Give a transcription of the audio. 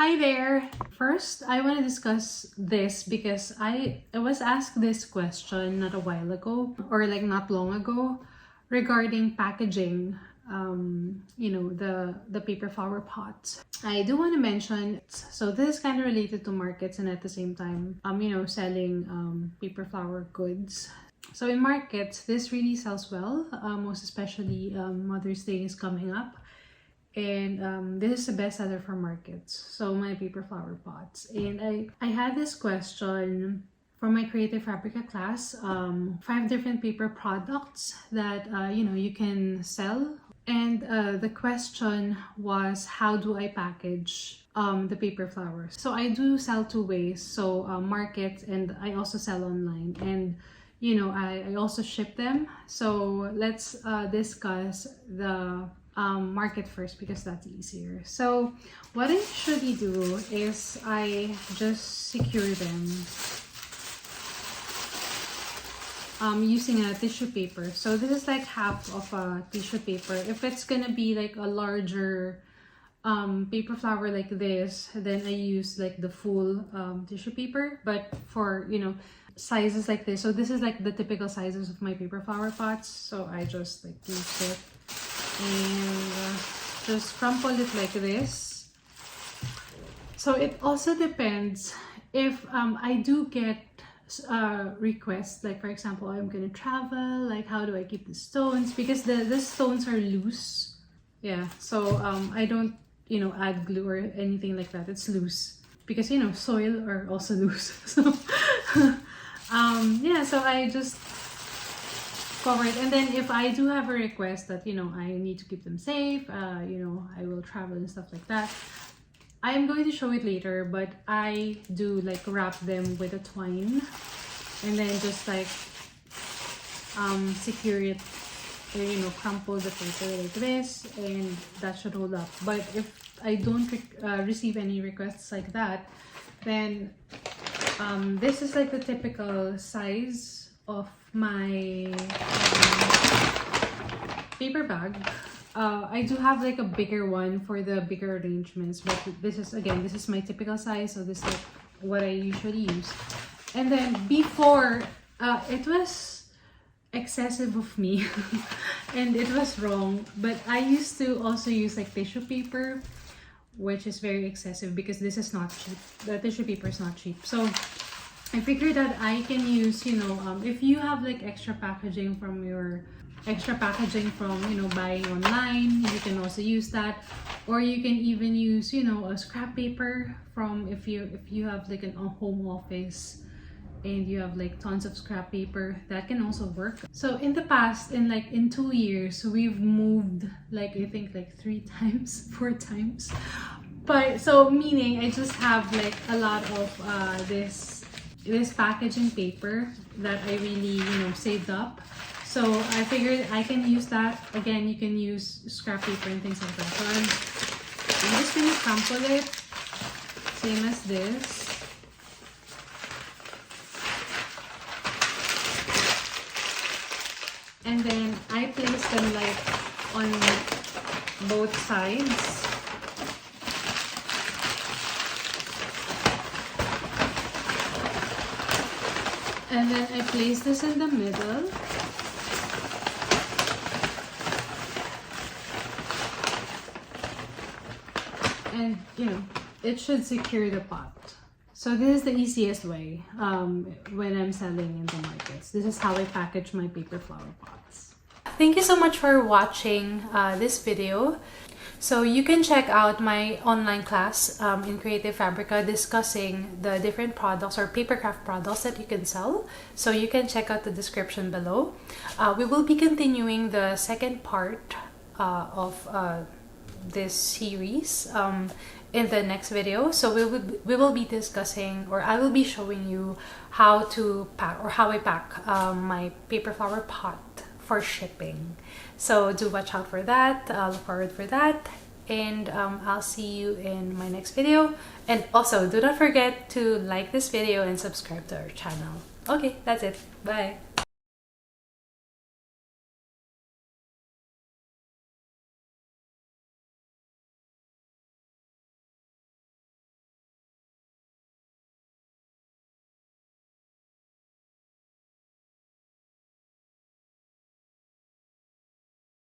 Hi there! First, I want to discuss this because I was asked this question not a while ago or like not long ago regarding packaging, the paper flower pots. I do want to mention, so this is kind of related to markets and at the same time, selling paper flower goods. So in markets, this really sells well, most especially Mother's Day is coming up. And this is the best seller for markets, so my paper flower pots. And I had this question for my creative Fabrica class, 5 different paper products that you can sell. And the question was, how do I package the paper flowers? So I do sell 2 ways, so market, and I also sell online, and I also ship them. So let's discuss the market first because that's easier. So what I usually do is I just secure them using a tissue paper. So this is like half of a tissue paper. If it's gonna be like a larger paper flower like this, then I use like the full tissue paper. But for sizes like this, so this is like the typical sizes of my paper flower pots, so I just like use it and just crumple it like this. So it also depends if I do get requests, like for example, I'm gonna travel, like how do I keep the stones, because the stones are loose. Yeah, so I don't add glue or anything like that. It's loose because soil are also loose. So yeah, so I just cover it. And then if I do have a request that I need to keep them safe, I will travel and stuff like that, I am going to show it later, but I do like wrap them with a twine and then just like secure it, or crumple the paper like this, and that should hold up. But if I don't receive any requests like that, then this is like the typical size of my paper bag. I do have like a bigger one for the bigger arrangements, but this is my typical size, so this is like what I usually use. And then before, it was excessive of me and it was wrong, but I used to also use like tissue paper, which is very excessive because this is not cheap. The tissue paper is not cheap. So I figured that I can use, if you have like extra packaging from buying online, you can also use that. Or you can even use, a scrap paper from if you have like a home office and you have like tons of scrap paper, that can also work. So in the past, in 2 years, we've moved like I think like 3 times, 4 times. But so meaning I just have like a lot of this packaging paper that I really saved up. So I figured I can use that. Again, you can use scrap paper and things like that. So I'm just gonna crumple it same as this. And then I place them like on both sides. And then I place this in the middle. And it should secure the pot. So this is the easiest way when I'm selling in the markets. This is how I package my paper flower pots. Thank you so much for watching this video. So you can check out my online class in Creative Fabrica discussing the different products or paper craft products that you can sell. So you can check out the description below. We will be continuing the second part of this series in the next video. So we will be discussing, or I will be showing you how to pack, or how I pack my paper flower pot for shipping. So do watch out for that. Look forward for that, and I'll see you in my next video. And also do not forget to like this video and subscribe to our channel. Okay, that's it. Bye.